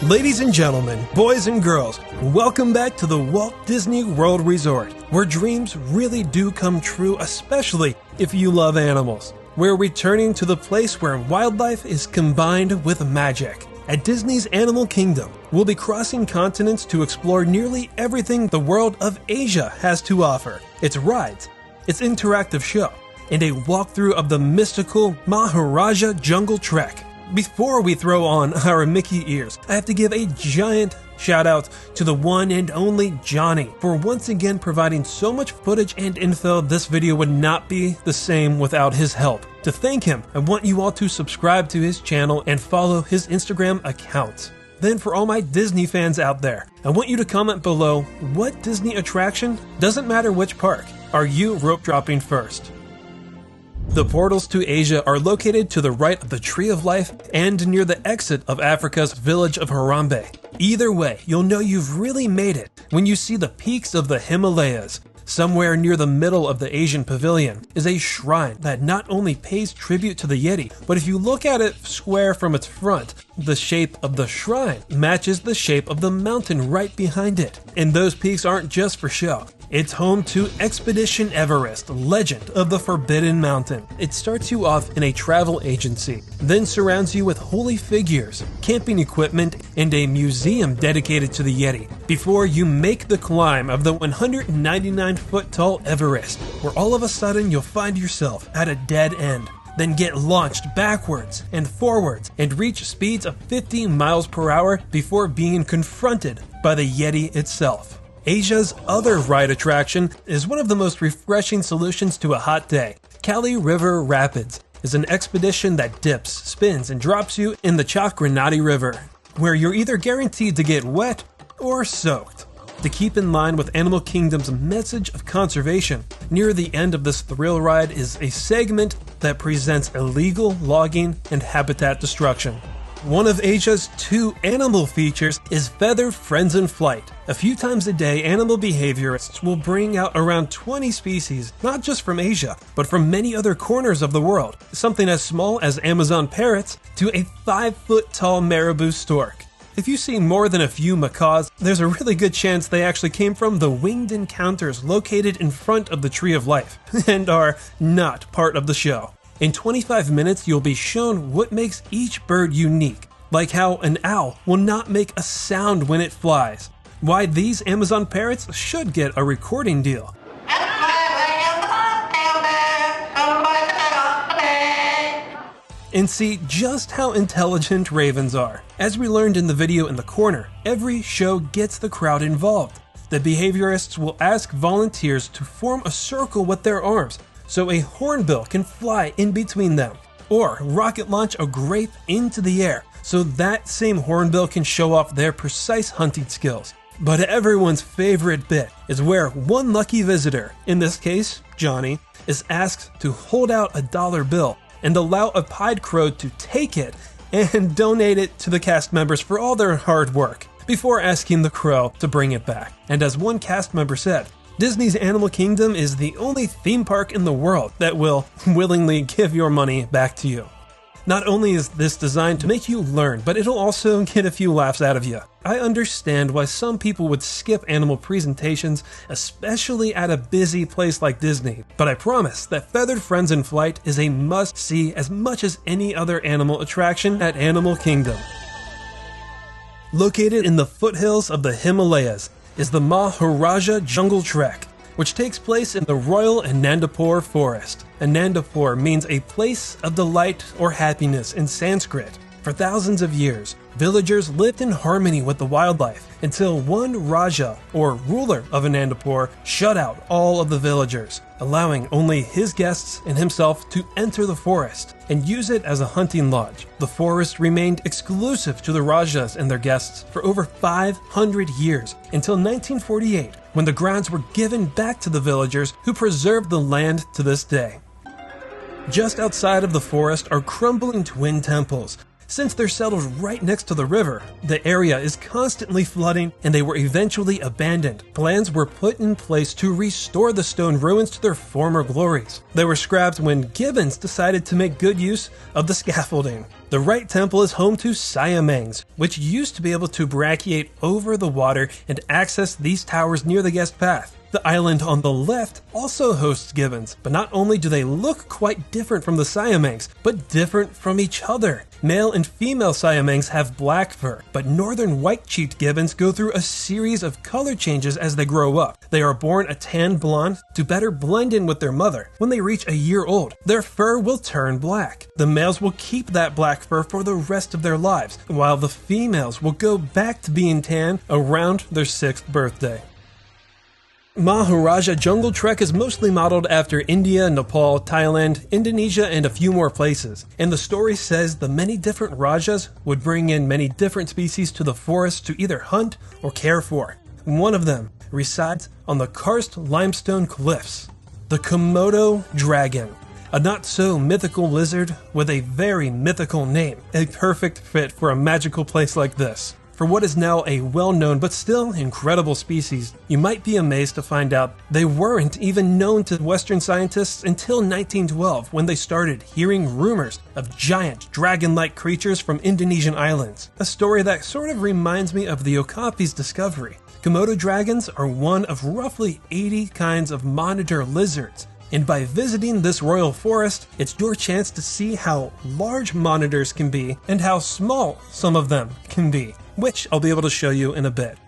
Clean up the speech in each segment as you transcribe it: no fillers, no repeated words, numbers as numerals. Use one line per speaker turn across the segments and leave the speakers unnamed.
Ladies and gentlemen, boys and girls, welcome back to the Walt Disney World Resort, where dreams really do come true, especially if you love animals. We're returning to the place where wildlife is combined with magic. At Disney's Animal Kingdom, we'll be crossing continents to explore nearly everything the world of Asia has to offer. Its rides, its interactive show, and a walkthrough of the mystical Maharajah Jungle Trek. Before we throw on our Mickey ears, I have to give a giant shout out to the one and only Johnny for once again providing so much footage and info this video would not be the same without his help. To thank him, I want you all to subscribe to his channel and follow his Instagram account. Then for all my Disney fans out there, I want you to comment below what Disney attraction, doesn't matter which park, are you rope dropping first. The portals to Asia are located to the right of the Tree of Life and near the exit of Africa's village of Harambe. Either way, you'll know you've really made it when you see the peaks of the Himalayas. Somewhere near the middle of the Asian pavilion is a shrine that not only pays tribute to the Yeti, but if you look at it square from its front, the shape of the shrine matches the shape of the mountain right behind it. And those peaks aren't just for show. It's home to Expedition Everest, Legend of the Forbidden Mountain. It starts you off in a travel agency, then surrounds you with holy figures, camping equipment, and a museum dedicated to the Yeti, before you make the climb of the 199-foot-tall Everest, where all of a sudden you'll find yourself at a dead end. Then get launched backwards and forwards and reach speeds of 50 miles per hour before being confronted by the Yeti itself. Asia's other ride attraction is one of the most refreshing solutions to a hot day. Kali River Rapids is an expedition that dips, spins, and drops you in the Chakranati River, where you're either guaranteed to get wet or soaked. To keep in line with Animal Kingdom's message of conservation, near the end of this thrill ride is a segment that presents illegal logging and habitat destruction. One of Asia's 2 animal features is Feathered Friends in Flight. A few times a day, animal behaviorists will bring out around 20 species, not just from Asia, but from many other corners of the world. Something as small as Amazon parrots to a 5-foot-tall marabou stork. If you see more than a few macaws, there's a really good chance they actually came from the winged encounters located in front of the Tree of Life, and are not part of the show. In 25 minutes, you'll be shown what makes each bird unique, like how an owl will not make a sound when it flies, why these Amazon parrots should get a recording deal, and see just how intelligent ravens are. As we learned in the video in the corner, every show gets the crowd involved. The behaviorists will ask volunteers to form a circle with their arms, so a hornbill can fly in between them, or rocket launch a grape into the air so that same hornbill can show off their precise hunting skills. But everyone's favorite bit is where one lucky visitor, in this case Johnny, is asked to hold out a dollar bill and allow a pied crow to take it and donate it to the cast members for all their hard work, before asking the crow to bring it back. And as one cast member said, Disney's Animal Kingdom is the only theme park in the world that will willingly give your money back to you. Not only is this designed to make you learn, but it'll also get a few laughs out of you. I understand why some people would skip animal presentations, especially at a busy place like Disney, but I promise that Feathered Friends in Flight is a must-see as much as any other animal attraction at Animal Kingdom. Located in the foothills of the Himalayas is the Maharajah Jungle Trek, which takes place in the Royal Anandapur forest. Anandapur means a place of delight or happiness in Sanskrit. For thousands of years, villagers lived in harmony with the wildlife until one Raja, or ruler of Anandapur, shut out all of the villagers, allowing only his guests and himself to enter the forest and use it as a hunting lodge. The forest remained exclusive to the Rajas and their guests for over 500 years, until 1948, when the grounds were given back to the villagers, who preserved the land to this day. Just outside of the forest are crumbling twin temples, Since they're settled right next to the river, the area is constantly flooding and they were eventually abandoned. Plans were put in place to restore the stone ruins to their former glories. They were scrapped when Gibbons decided to make good use of the scaffolding. The right temple is home to Siamangs, which used to be able to brachiate over the water and access these towers near the guest path. The island on the left also hosts gibbons, but not only do they look quite different from the Siamangs, but different from each other. Male and female Siamangs have black fur, but northern white-cheeked gibbons go through a series of color changes as they grow up. They are born a tan blonde to better blend in with their mother. When they reach a year old, their fur will turn black. The males will keep that black fur for the rest of their lives, while the females will go back to being tan around their 6th birthday. Maharajah Jungle Trek is mostly modeled after India, Nepal, Thailand, Indonesia, and a few more places. And the story says the many different Rajas would bring in many different species to the forest to either hunt or care for. One of them resides on the karst limestone cliffs. The Komodo dragon, a not-so-mythical lizard with a very mythical name, a perfect fit for a magical place like this. For what is now a well-known but still incredible species, you might be amazed to find out they weren't even known to Western scientists until 1912, when they started hearing rumors of giant dragon-like creatures from Indonesian islands. A story that sort of reminds me of the Okapi's discovery. Komodo dragons are one of roughly 80 kinds of monitor lizards. And by visiting this royal forest, it's your chance to see how large monitors can be and how small some of them can be, which I'll be able to show you in a bit.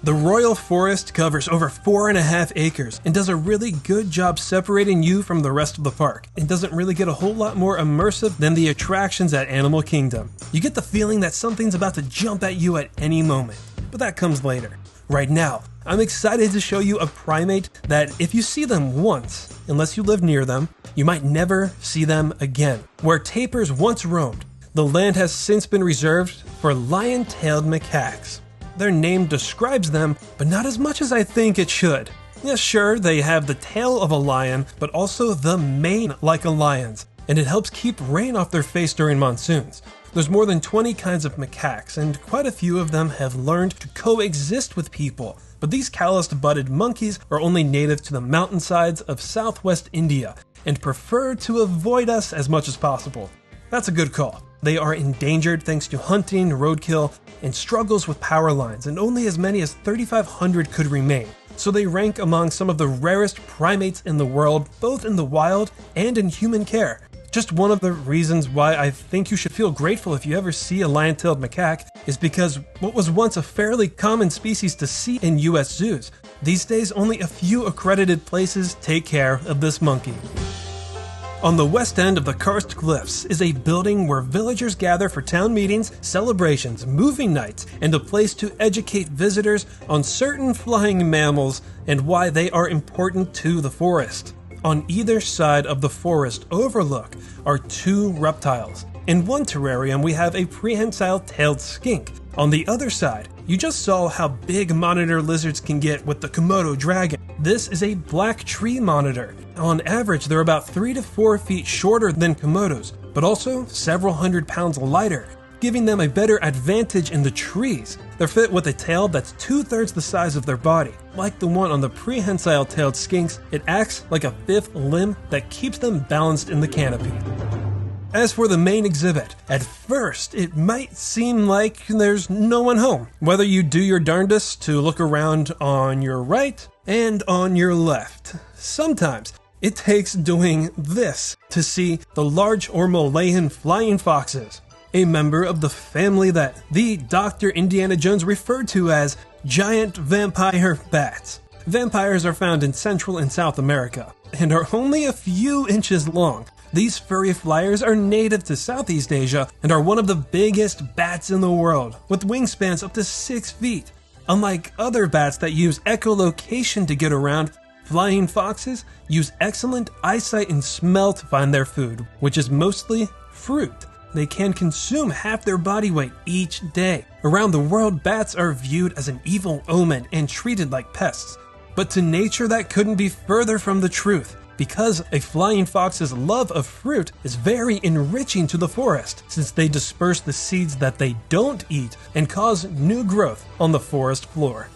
The royal forest covers over 4.5 acres and does a really good job separating you from the rest of the park. It doesn't really get a whole lot more immersive than the attractions at Animal Kingdom. You get the feeling that something's about to jump at you at any moment, but that comes later. Right now, I'm excited to show you a primate that if you see them once, unless you live near them, you might never see them again. Where tapirs once roamed, the land has since been reserved for lion-tailed macaques. Their name describes them, but not as much as I think it should. Yeah, sure, they have the tail of a lion, but also the mane like a lion's, and it helps keep rain off their face during monsoons. There's more than 20 kinds of macaques, and quite a few of them have learned to coexist with people. But these calloused-butted monkeys are only native to the mountainsides of southwest India, and prefer to avoid us as much as possible. That's a good call. They are endangered thanks to hunting, roadkill, and struggles with power lines, and only as many as 3,500 could remain. So they rank among some of the rarest primates in the world, both in the wild and in human care. Just one of the reasons why I think you should feel grateful if you ever see a lion-tailed macaque is because what was once a fairly common species to see in US zoos, these days only a few accredited places take care of this monkey. On the west end of the karst cliffs is a building where villagers gather for town meetings, celebrations, movie nights, and a place to educate visitors on certain flying mammals and why they are important to the forest. On either side of the forest overlook are 2 reptiles. In one terrarium we have a prehensile-tailed skink. On the other side, you just saw how big monitor lizards can get with the Komodo dragon. This is a black tree monitor. On average, they're about 3 to 4 feet shorter than Komodos, but also several hundred pounds lighter, giving them a better advantage in the trees. They're fit with a tail that's 2/3 the size of their body. Like the one on the prehensile-tailed skinks, it acts like a 5th limb that keeps them balanced in the canopy. As for the main exhibit, at first it might seem like there's no one home. Whether you do your darndest to look around on your right and on your left. Sometimes it takes doing this to see the large Ormolayan flying foxes, a member of the family that the Dr. Indiana Jones referred to as giant vampire bats. Vampires are found in Central and South America and are only a few inches long. These furry flyers are native to Southeast Asia and are one of the biggest bats in the world, with wingspans up to 6 feet. Unlike other bats that use echolocation to get around, flying foxes use excellent eyesight and smell to find their food, which is mostly fruit. They can consume half their body weight each day. Around the world, bats are viewed as an evil omen and treated like pests. But to nature, that couldn't be further from the truth, because a flying fox's love of fruit is very enriching to the forest, since they disperse the seeds that they don't eat and cause new growth on the forest floor.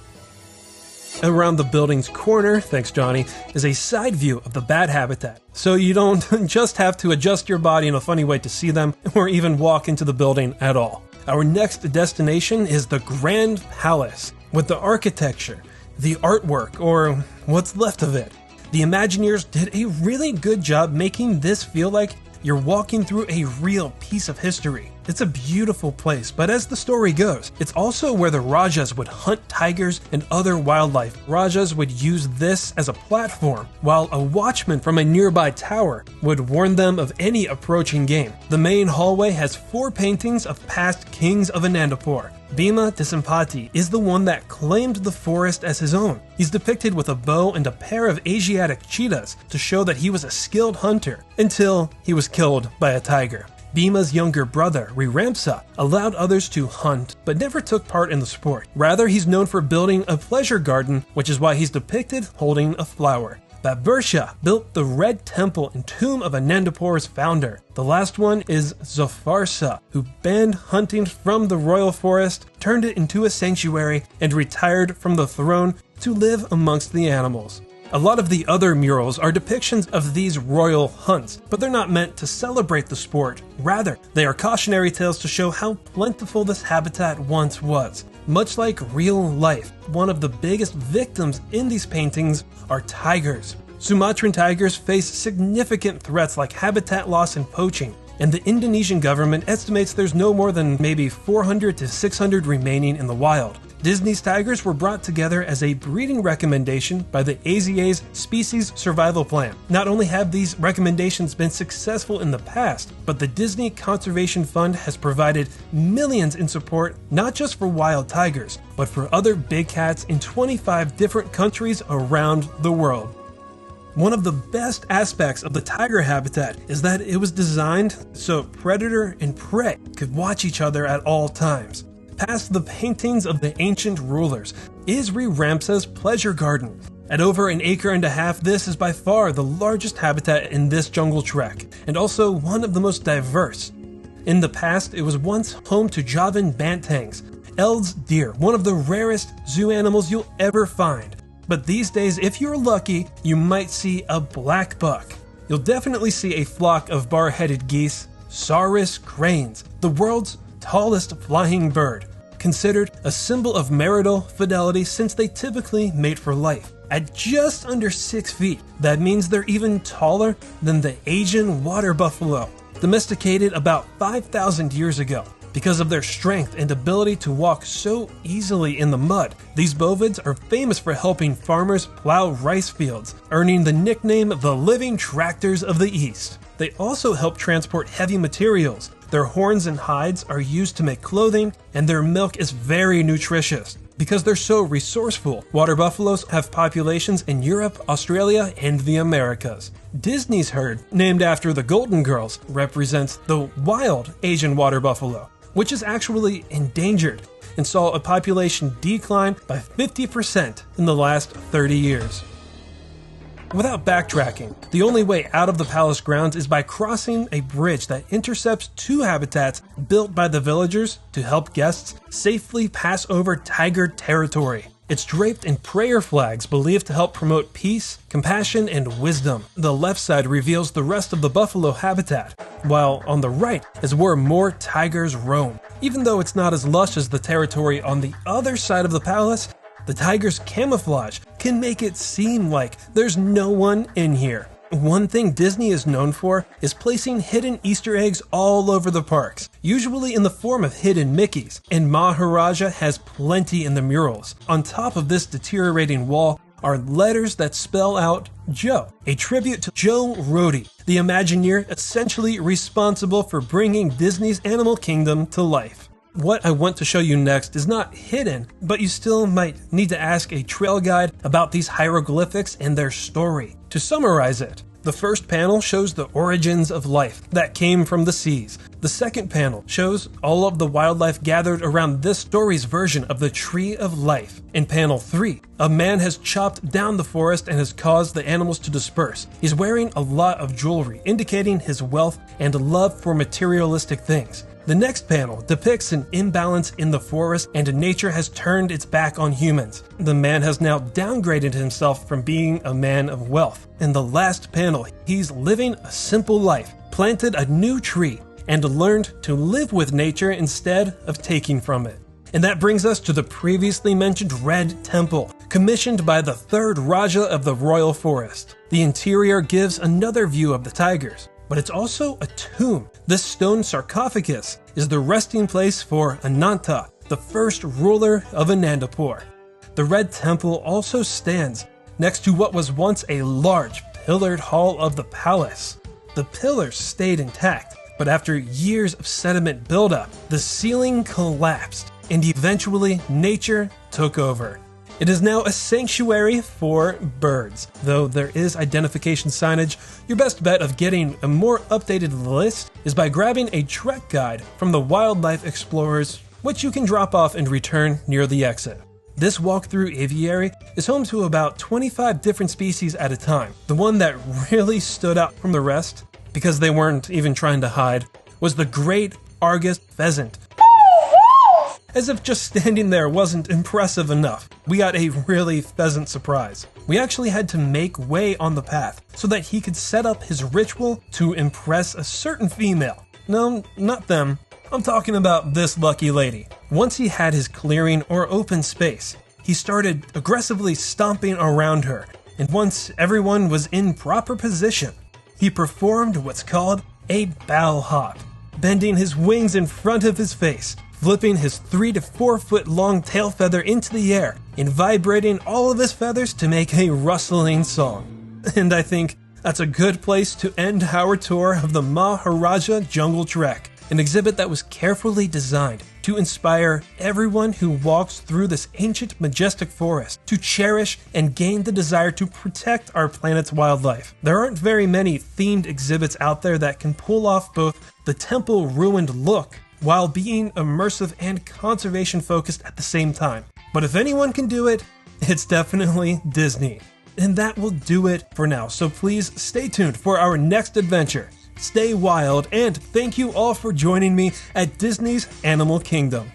Around the building's corner, thanks Johnny, is a side view of the bat habitat, so you don't just have to adjust your body in a funny way to see them or even walk into the building at all. Our next destination is the Grand Palace, with the architecture, the artwork, or what's left of it. The Imagineers did a really good job making this feel like you're walking through a real piece of history. It's a beautiful place, but as the story goes, it's also where the Rajas would hunt tigers and other wildlife. Rajas would use this as a platform, while a watchman from a nearby tower would warn them of any approaching game. The main hallway has 4 paintings of past kings of Anandapur. Bhima Disimpati is the one that claimed the forest as his own. He's depicted with a bow and a pair of Asiatic cheetahs to show that he was a skilled hunter, until he was killed by a tiger. Bhima's younger brother, Riramsa, allowed others to hunt, but never took part in the sport. Rather, he's known for building a pleasure garden, which is why he's depicted holding a flower. Babur built the Red Temple and Tomb of Anandapur's founder. The last one is Zafarsa, who banned hunting from the royal forest, turned it into a sanctuary, and retired from the throne to live amongst the animals. A lot of the other murals are depictions of these royal hunts, but they're not meant to celebrate the sport. Rather, they are cautionary tales to show how plentiful this habitat once was. Much like real life, one of the biggest victims in these paintings are tigers. Sumatran tigers face significant threats like habitat loss and poaching, and the Indonesian government estimates there's no more than maybe 400 to 600 remaining in the wild. Disney's tigers were brought together as a breeding recommendation by the AZA's Species Survival Plan. Not only have these recommendations been successful in the past, but the Disney Conservation Fund has provided millions in support not just for wild tigers, but for other big cats in 25 different countries around the world. One of the best aspects of the tiger habitat is that it was designed so predator and prey could watch each other at all times. Past the paintings of the ancient rulers is Riramsa's pleasure garden. At over 1.5 acres, this is by far the largest habitat in this jungle trek, and also one of the most diverse. In the past, it was once home to Javan bantangs, Eld's deer, one of the rarest zoo animals you'll ever find. But these days, if you're lucky, you might see a black buck. You'll definitely see a flock of bar-headed geese, saurus cranes, the world's tallest flying bird, considered a symbol of marital fidelity since they typically mate for life. At just under 6 feet, that means they're even taller than the Asian water buffalo, domesticated about 5,000 years ago. Because of their strength and ability to walk so easily in the mud, these bovids are famous for helping farmers plow rice fields, earning the nickname the living tractors of the East. They also help transport heavy materials. Their horns and hides are used to make clothing, and their milk is very nutritious. Because they're so resourceful, water buffaloes have populations in Europe, Australia, and the Americas. Disney's herd, named after the Golden Girls, represents the wild Asian water buffalo, which is actually endangered and saw a population decline by 50% in the last 30 years. Without backtracking, the only way out of the palace grounds is by crossing a bridge that intercepts 2 habitats built by the villagers to help guests safely pass over tiger territory. It's draped in prayer flags believed to help promote peace, compassion, and wisdom. The left side reveals the rest of the buffalo habitat, while on the right is where more tigers roam. Even though it's not as lush as the territory on the other side of the palace, the tiger's camouflage can make it seem like there's no one in here. One thing Disney is known for is placing hidden Easter eggs all over the parks, usually in the form of hidden Mickeys, and Maharaja has plenty in the murals. On top of this deteriorating wall are letters that spell out Joe, a tribute to Joe Rohde, the Imagineer essentially responsible for bringing Disney's Animal Kingdom to life. What I want to show you next is not hidden, but you still might need to ask a trail guide about these hieroglyphics and their story. To summarize it, The first panel shows the origins of life that came from the seas. The second panel shows all of the wildlife gathered around this story's version of the Tree of Life. In panel 3, a man has chopped down the forest and has caused the animals to disperse. He's wearing a lot of jewelry, indicating his wealth and love for materialistic things. The next panel depicts an imbalance in the forest and nature has turned its back on humans. The man has now downgraded himself from being a man of wealth. In the last panel, he's living a simple life, planted a new tree, and learned to live with nature instead of taking from it. And that brings us to the previously mentioned Red Temple, commissioned by the third Raja of the Royal Forest. The interior gives another view of the tigers, but it's also a tomb. This stone sarcophagus is the resting place for Ananta, the first ruler of Anandapur. The Red Temple also stands next to what was once a large pillared hall of the palace. The pillars stayed intact, but after years of sediment buildup, the ceiling collapsed, and eventually nature took over. It is now a sanctuary for birds. Though there is identification signage, your best bet of getting a more updated list is by grabbing a trek guide from the Wildlife Explorers, which you can drop off and return near the exit. This walkthrough aviary is home to about 25 different species at a time. The one that really stood out from the rest, because they weren't even trying to hide, was the great Argus pheasant. As if just standing there wasn't impressive enough, we got a really pheasant surprise. We actually had to make way on the path so that he could set up his ritual to impress a certain female. No, not them. I'm talking about this lucky lady. Once he had his clearing or open space, he started aggressively stomping around her, and once everyone was in proper position, he performed what's called a bow hop, bending his wings in front of his face, flipping his 3 to 4 foot long tail feather into the air and vibrating all of his feathers to make a rustling song. And I think that's a good place to end our tour of the Maharajah Jungle Trek, an exhibit that was carefully designed to inspire everyone who walks through this ancient, majestic forest to cherish and gain the desire to protect our planet's wildlife. There aren't very many themed exhibits out there that can pull off both the temple ruined look while being immersive and conservation focused at the same time. But if anyone can do it, it's definitely Disney. And that will do it for now, so please stay tuned for our next adventure. Stay wild, and thank you all for joining me at Disney's Animal Kingdom.